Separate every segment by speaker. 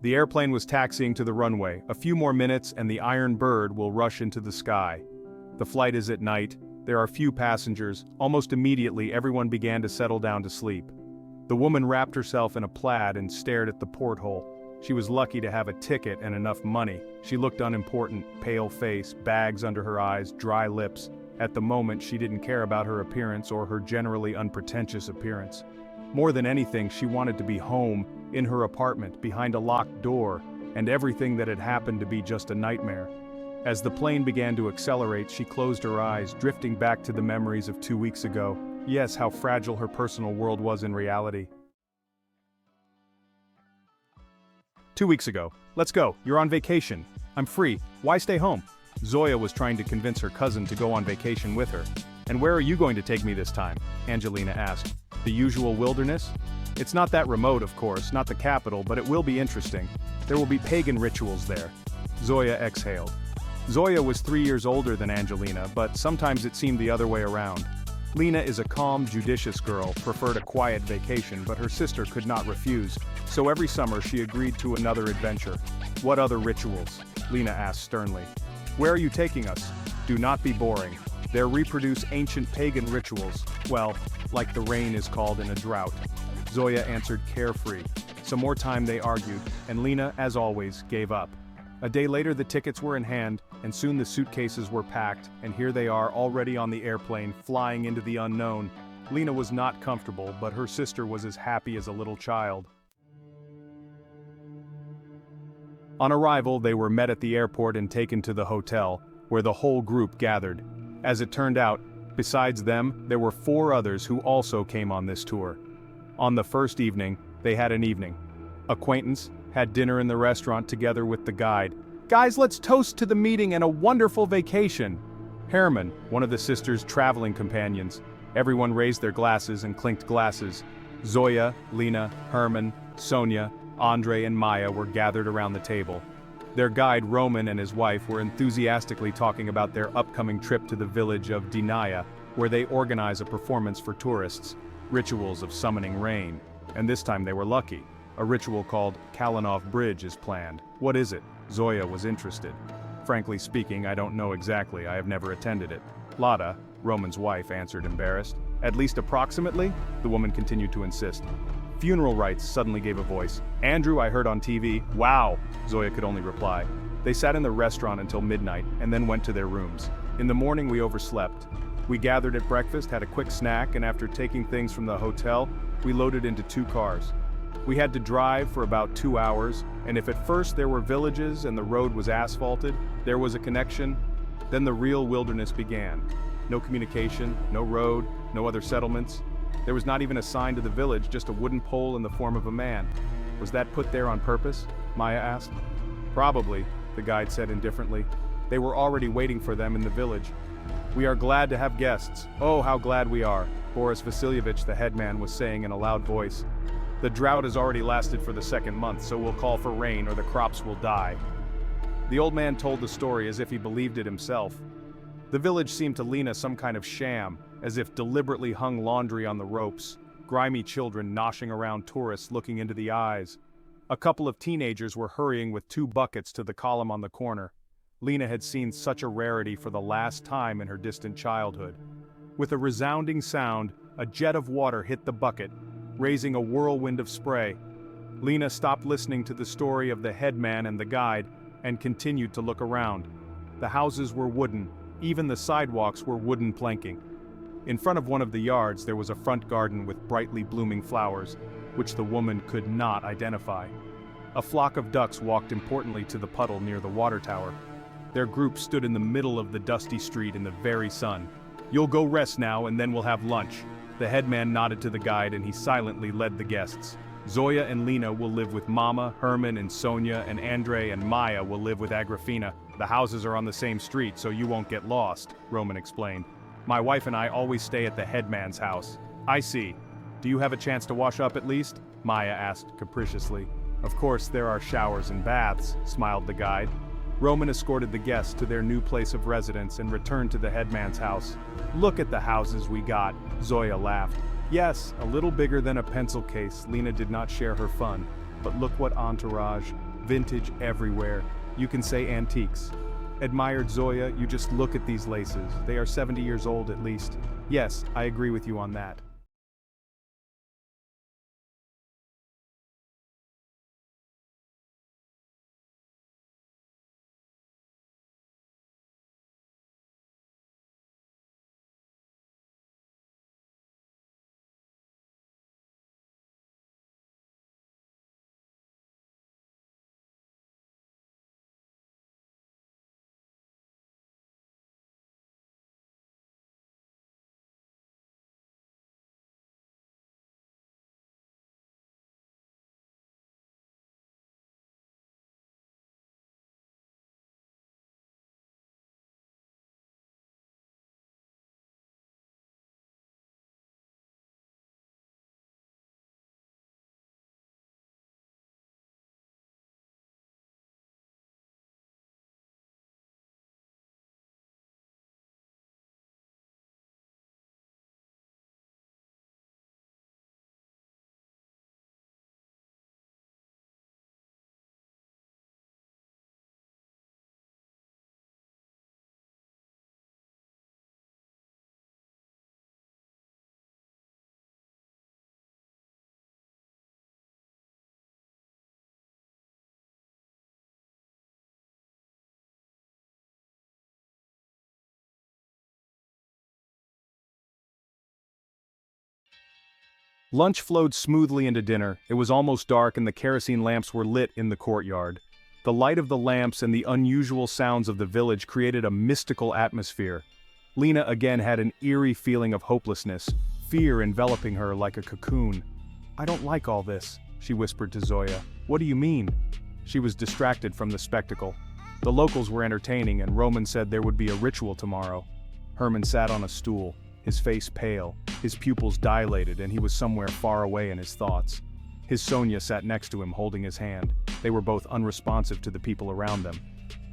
Speaker 1: The airplane was taxiing to the runway. A few more minutes and the Iron Bird will rush into the sky. The flight is at night. There are few passengers. Almost immediately everyone began to settle down to sleep. The woman wrapped herself in a plaid and stared at the porthole. She was lucky to have a ticket and enough money. She looked unimportant, pale face, bags under her eyes, dry lips. At the moment she didn't care about her appearance or her generally unpretentious appearance. More than anything, she wanted to be home, in her apartment, behind a locked door, and everything that had happened to be just a nightmare. As the plane began to accelerate, she closed her eyes, drifting back to the memories of 2 weeks ago. Yes, how fragile her personal world was in reality. 2 weeks ago. Let's go, you're on vacation. I'm free, why stay home? Zoya was trying to convince her cousin to go on vacation with her. And where are you going to take me this time? Angelina asked. The usual wilderness? It's not that remote, of course, not the capital, but it will be interesting. There will be pagan rituals there. Zoya exhaled. Zoya was 3 years older than Angelina, but sometimes it seemed the other way around. Lina is a calm, judicious girl, preferred a quiet vacation, but her sister could not refuse, so every summer she agreed to another adventure. What other rituals? Lina asked sternly. Where are you taking us? Do not be boring. There reproduce ancient pagan rituals, well, like the rain is called in a drought. Zoya answered carefree. Some more time they argued, and Lina, as always, gave up. A day later the tickets were in hand, and soon the suitcases were packed, and here they are already on the airplane, flying into the unknown. Lina was not comfortable, but her sister was as happy as a little child. On arrival, they were met at the airport and taken to the hotel, where the whole group gathered. As it turned out, besides them, there were 4 others who also came on this tour. On the first evening, they had an evening acquaintance, had dinner in the restaurant together with the guide. Guys, let's toast to the meeting and a wonderful vacation. Herman, one of the sisters' traveling companions. Everyone raised their glasses and clinked glasses. Zoya, Lina, Herman, Sonia, Andre and Maya were gathered around the table. Their guide Roman and his wife were enthusiastically talking about their upcoming trip to the village of Dinaya, where they organize a performance for tourists, rituals of summoning rain. And this time they were lucky. A ritual called Kalinov Bridge is planned. What is it? Zoya was interested. Frankly speaking, I don't know exactly, I have never attended it. Lada, Roman's wife, answered embarrassed. At least approximately? The woman continued to insist. Funeral rites suddenly gave a voice. Andrew, I heard on TV. Wow, Zoya could only reply. They sat in the restaurant until midnight, and then went to their rooms. In the morning we overslept. We gathered at breakfast, had a quick snack, and after taking things from the hotel, we loaded into 2 cars. We had to drive for about 2 hours, and if at first there were villages and the road was asphalted, there was a connection, then the real wilderness began. No communication, no road, no other settlements. There was not even a sign to the village, just a wooden pole in the form of a man. Was that put there on purpose? Maya asked. Probably, the guide said indifferently. They were already waiting for them in the village. We are glad to have guests. Oh, how glad we are, Boris Vasilyevich, the headman, was saying in a loud voice. The drought has already lasted for the 2nd month, so we'll call for rain or the crops will die. The old man told the story as if he believed it himself. The village seemed to Lina some kind of sham, as if deliberately hung laundry on the ropes, grimy children noshing around tourists looking into the eyes. A couple of teenagers were hurrying with 2 buckets to the column on the corner. Lina had seen such a rarity for the last time in her distant childhood. With a resounding sound, a jet of water hit the bucket, raising a whirlwind of spray. Lina stopped listening to the story of the headman and the guide, and continued to look around. The houses were wooden, even the sidewalks were wooden planking. In front of one of the yards there was a front garden with brightly blooming flowers, which the woman could not identify. A flock of ducks walked importantly to the puddle near the water tower. Their group stood in the middle of the dusty street in the very sun. You'll go rest now and then we'll have lunch. The headman nodded to the guide and he silently led the guests. Zoya and Lina will live with Mama, Herman and Sonia, and Andre and Maya will live with Agrafina. The houses are on the same street so you won't get lost, Roman explained. My wife and I always stay at the headman's house. I see. Do you have a chance to wash up at least? Maya asked capriciously. Of course there are showers and baths, smiled the guide. Roman escorted the guests to their new place of residence and returned to the headman's house. Look at the houses we got, Zoya laughed. Yes, a little bigger than a pencil case. Lina did not share her fun. But look what entourage. Vintage everywhere. You can say antiques. Admired Zoya, you just look at these laces. They are 70 years old at least. Yes, I agree with you on that. Lunch flowed smoothly into dinner. It was almost dark and the kerosene lamps were lit in the courtyard. The light of the lamps and the unusual sounds of the village created a mystical atmosphere. Lina again had an eerie feeling of hopelessness, fear enveloping her like a cocoon. "I don't like all this," she whispered to Zoya. "What do you mean?" She was distracted from the spectacle. The locals were entertaining and Roman said there would be a ritual tomorrow. Herman sat on a stool, his face pale, his pupils dilated, and he was somewhere far away in his thoughts. His Sonia sat next to him holding his hand. They were both unresponsive to the people around them.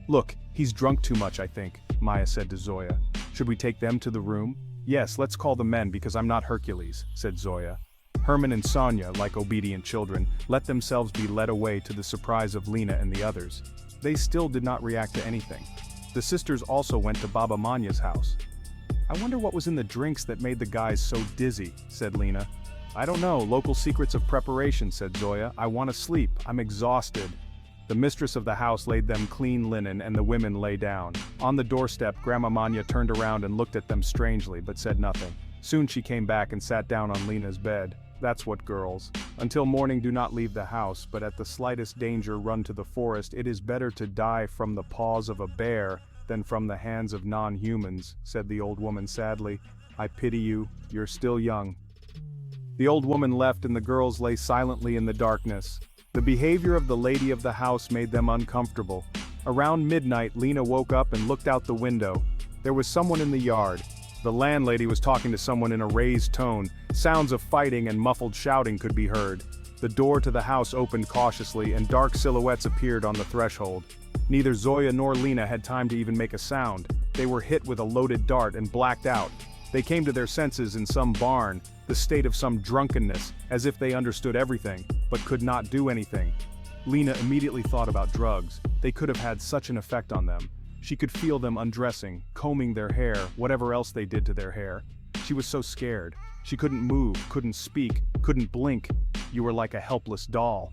Speaker 1: "Look, he's drunk too much, I think," Maya said to Zoya. "Should we take them to the room?" "Yes, let's call the men because I'm not Hercules," said Zoya. Herman and Sonia, like obedient children, let themselves be led away to the surprise of Lina and the others. They still did not react to anything. The sisters also went to Baba Manya's house. "I wonder what was in the drinks that made the guys so dizzy," said Lina. "I don't know, local secrets of preparation," said Zoya. "I want to sleep, I'm exhausted." The mistress of the house laid them clean linen and the women lay down. On the doorstep, Grandma Manya turned around and looked at them strangely but said nothing. Soon she came back and sat down on Lina's bed. "That's what girls. Until morning do not leave the house, but at the slightest danger run to the forest. It is better to die from the paws of a bear than from the hands of non-humans," said the old woman sadly. "I pity you, you're still young." The old woman left and the girls lay silently in the darkness. The behavior of the lady of the house made them uncomfortable. Around midnight, Lina woke up and looked out the window. There was someone in the yard. The landlady was talking to someone in a raised tone. Sounds of fighting and muffled shouting could be heard. The door to the house opened cautiously and dark silhouettes appeared on the threshold. Neither Zoya nor Lina had time to even make a sound. They were hit with a loaded dart and blacked out. They came to their senses in some barn, the state of some drunkenness, as if they understood everything, but could not do anything. Lina immediately thought about drugs. They could have had such an effect on them. She could feel them undressing, combing their hair, whatever else they did to their hair. She was so scared. She couldn't move, couldn't speak, couldn't blink. You were like a helpless doll.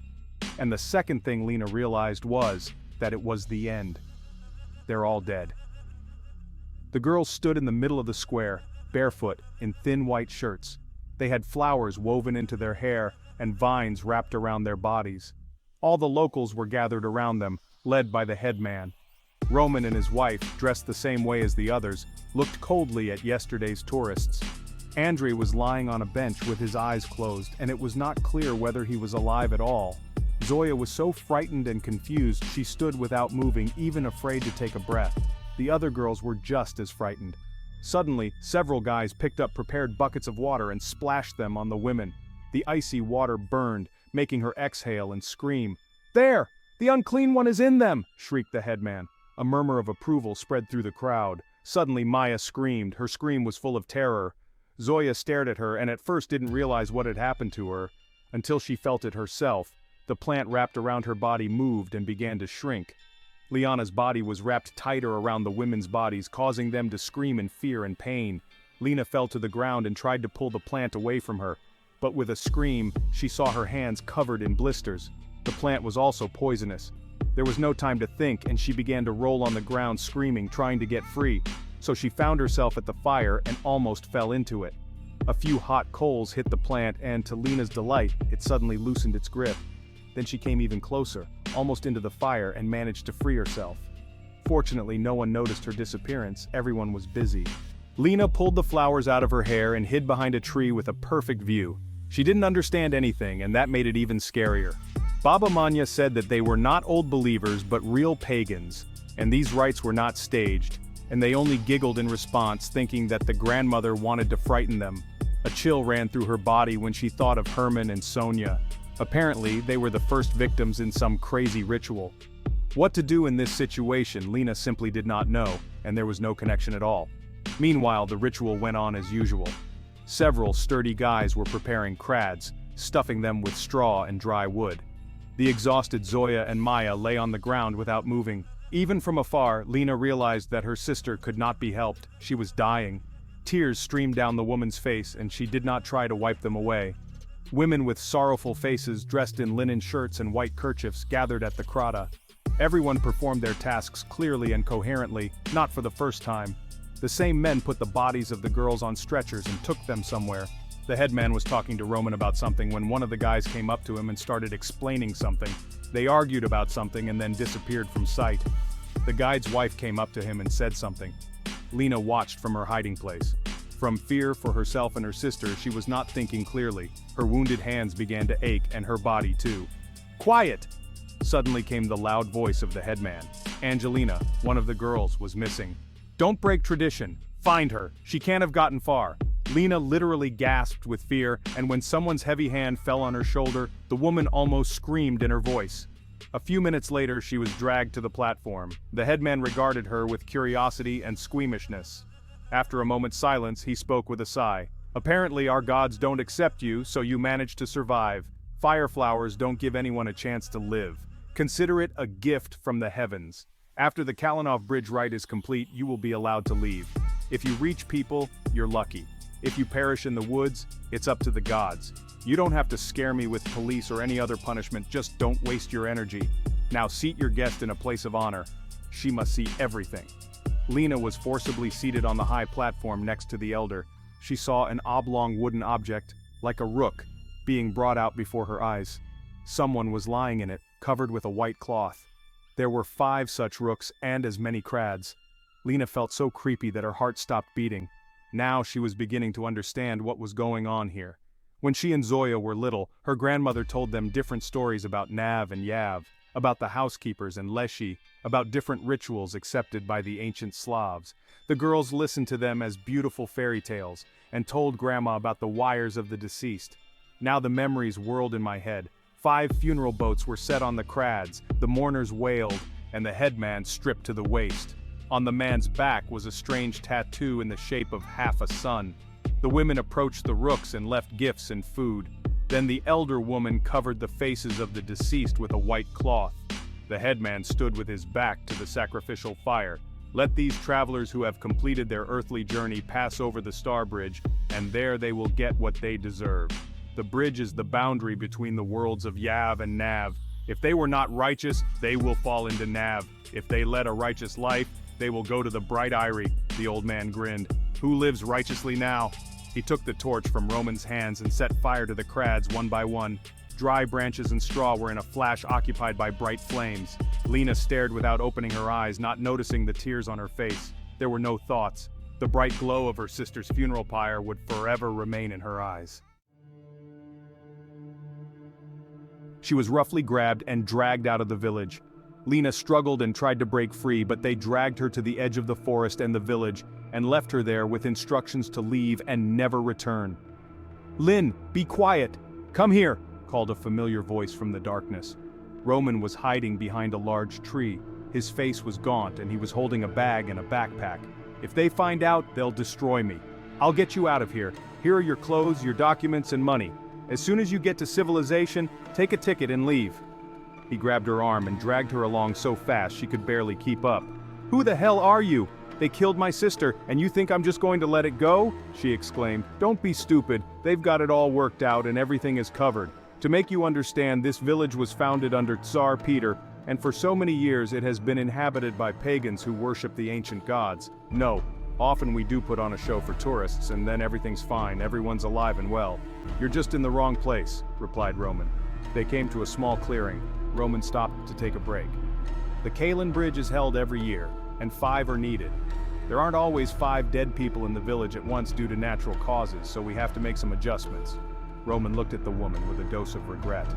Speaker 1: And the second thing Lina realized was that it was the end. They're all dead. The girls stood in the middle of the square, barefoot, in thin white shirts. They had flowers woven into their hair and vines wrapped around their bodies. All the locals were gathered around them, led by the headman. Roman and his wife, dressed the same way as the others, looked coldly at yesterday's tourists. Andrei was lying on a bench with his eyes closed, and it was not clear whether he was alive at all. Zoya was so frightened and confused she stood without moving, even afraid to take a breath. The other girls were just as frightened. Suddenly, several guys picked up prepared buckets of water and splashed them on the women. The icy water burned, making her exhale and scream. "There! The unclean one is in them!" shrieked the headman. A murmur of approval spread through the crowd. Suddenly Maya screamed. Her scream was full of terror. Zoya stared at her and at first didn't realize what had happened to her, until she felt it herself. the plant wrapped around her body moved and began to shrink. Liana's body was wrapped tighter around the women's bodies, causing them to scream in fear and pain. Lina fell to the ground and tried to pull the plant away from her, but with a scream, she saw her hands covered in blisters. The plant was also poisonous. There was no time to think, and she began to roll on the ground screaming, trying to get free. So she found herself at the fire and almost fell into it. A few hot coals hit the plant, and to Lina's delight, it suddenly loosened its grip. Then she came even closer, almost into the fire, and managed to free herself. Fortunately, no one noticed her disappearance. Everyone was busy. Lina pulled the flowers out of her hair and hid behind a tree with a perfect view. She didn't understand anything, and that made it even scarier. Baba Manya said that they were not old believers but real pagans, and these rites were not staged, and they only giggled in response, thinking that the grandmother wanted to frighten them. A chill ran through her body when she thought of Herman and Sonia. Apparently, they were the first victims in some crazy ritual. What to do in this situation, Lina simply did not know, and there was no connection at all. Meanwhile, the ritual went on as usual. Several sturdy guys were preparing crads, stuffing them with straw and dry wood. The exhausted Zoya and Maya lay on the ground without moving. Even from afar, Lina realized that her sister could not be helped. She was dying. Tears streamed down the woman's face, and she did not try to wipe them away. Women with sorrowful faces dressed in linen shirts and white kerchiefs gathered at the krata. Everyone performed their tasks clearly and coherently, not for the first time. The same men put the bodies of the girls on stretchers and took them somewhere. The headman was talking to Roman about something when one of the guys came up to him and started explaining something. They argued about something and then disappeared from sight. The guide's wife came up to him and said something. Lina watched from her hiding place. From fear for herself and her sister, she was not thinking clearly. Her wounded hands began to ache, and her body too. "Quiet!" Suddenly came the loud voice of the headman. Angelina, one of the girls, was missing. "Don't break tradition. Find her. She can't have gotten far." Lina literally gasped with fear, and when someone's heavy hand fell on her shoulder, the woman almost screamed in her voice. A few minutes later, she was dragged to the platform. The headman regarded her with curiosity and squeamishness. After a moment's silence, he spoke with a sigh. "Apparently our gods don't accept you, so you managed to survive. Fire flowers don't give anyone a chance to live. Consider it a gift from the heavens. After the Kalinov Bridge rite is complete, you will be allowed to leave. If you reach people, you're lucky. If you perish in the woods, it's up to the gods. You don't have to scare me with police or any other punishment, just don't waste your energy. Now seat your guest in a place of honor. She must see everything." Lina was forcibly seated on the high platform next to the elder. She saw an oblong wooden object, like a rook, being brought out before her eyes. Someone was lying in it, covered with a white cloth. There were 5 such rooks and as many crads. Lina felt so creepy that her heart stopped beating. Now she was beginning to understand what was going on here. When she and Zoya were little, her grandmother told them different stories about Nav and Yav, about the housekeepers and Leshy, about different rituals accepted by the ancient Slavs. The girls listened to them as beautiful fairy tales, and told Grandma about the wires of the deceased. Now the memories whirled in my head. 5 funeral boats were set on the crads, the mourners wailed, and the headman stripped to the waist. On the man's back was a strange tattoo in the shape of half a sun. The women approached the rooks and left gifts and food. Then the elder woman covered the faces of the deceased with a white cloth. The headman stood with his back to the sacrificial fire. "Let these travelers who have completed their earthly journey pass over the star bridge, and there they will get what they deserve. The bridge is the boundary between the worlds of Yav and Nav. If they were not righteous, they will fall into Nav. If they led a righteous life, they will go to the bright eyrie." The old man grinned. "Who lives righteously now?" He took the torch from Roman's hands and set fire to the crads one by one. Dry branches and straw were in a flash occupied by bright flames. Lina stared without opening her eyes, not noticing the tears on her face. There were no thoughts. The bright glow of her sister's funeral pyre would forever remain in her eyes. She was roughly grabbed and dragged out of the village. Lina struggled and tried to break free, but they dragged her to the edge of the forest and the village, and left her there with instructions to leave and never return. "Lin, be quiet! Come here!" called a familiar voice from the darkness. Roman was hiding behind a large tree. His face was gaunt and he was holding a bag and a backpack. "If they find out, they'll destroy me. I'll get you out of here. Here are your clothes, your documents, and money." As soon as you get to civilization, take a ticket and leave." He grabbed her arm and dragged her along so fast she could barely keep up. "Who the hell are you? They killed my sister, and you think I'm just going to let it go?" she exclaimed. "Don't be stupid, they've got it all worked out and everything is covered. To make you understand, this village was founded under Tsar Peter, and for so many years it has been inhabited by pagans who worship the ancient gods. No, often we do put on a show for tourists and then everything's fine, everyone's alive and well. You're just in the wrong place," replied Roman. They came to a small clearing. Roman stopped to take a break. "The Kalen Bridge is held every year, and 5 are needed. There aren't always 5 dead people in the village at once due to natural causes, so we have to make some adjustments." Roman looked at the woman with a dose of regret.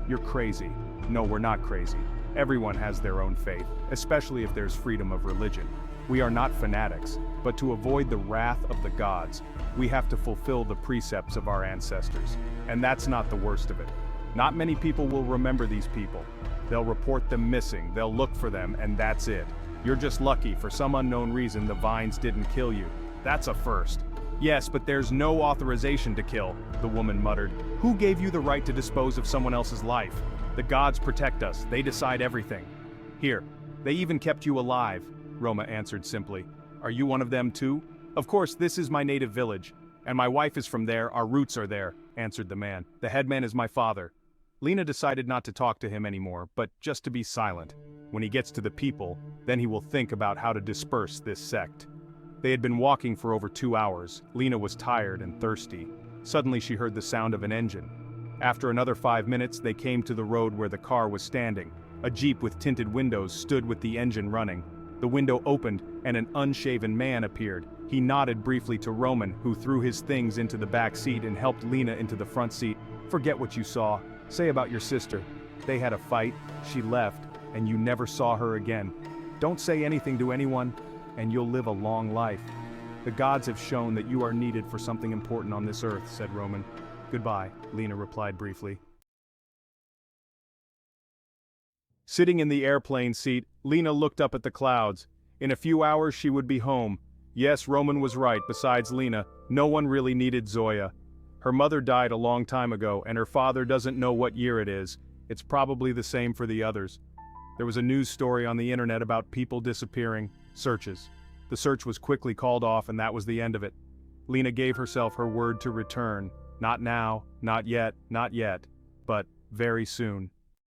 Speaker 1: "You're crazy." "No, we're not crazy. Everyone has their own faith, especially if there's freedom of religion. We are not fanatics, but to avoid the wrath of the gods, we have to fulfill the precepts of our ancestors. And that's not the worst of it. Not many people will remember these people. They'll report them missing, they'll look for them, and that's it. You're just lucky, for some unknown reason the vines didn't kill you. That's a first." "Yes, but there's no authorization to kill," the woman muttered. "Who gave you the right to dispose of someone else's life? The gods protect us, they decide everything." "Here, they even kept you alive," Roma answered simply. "Are you one of them too?" "Of course, this is my native village, and my wife is from there, our roots are there," answered the man. "The headman is my father." Lina decided not to talk to him anymore, but just to be silent. When he gets to the people, then he will think about how to disperse this sect. They had been walking for over 2 hours. Lina was tired and thirsty. Suddenly she heard the sound of an engine. After another 5 minutes, they came to the road where the car was standing. A jeep with tinted windows stood with the engine running. The window opened, and an unshaven man appeared. He nodded briefly to Roman, who threw his things into the back seat and helped Lina into the front seat. "Forget what you saw. Say about your sister. They had a fight, she left, and you never saw her again. Don't say anything to anyone, and you'll live a long life. The gods have shown that you are needed for something important on this earth," said Roman. "Goodbye," Lina replied briefly. Sitting in the airplane seat, Lina looked up at the clouds. In a few hours she would be home. Yes, Roman was right. Besides Lina, no one really needed Zoya. Her mother died a long time ago, and her father doesn't know what year it is. It's probably the same for the others. There was a news story on the internet about people disappearing, searches. The search was quickly called off, and that was the end of it. Lina gave herself her word to return. Not now, not yet, but very soon.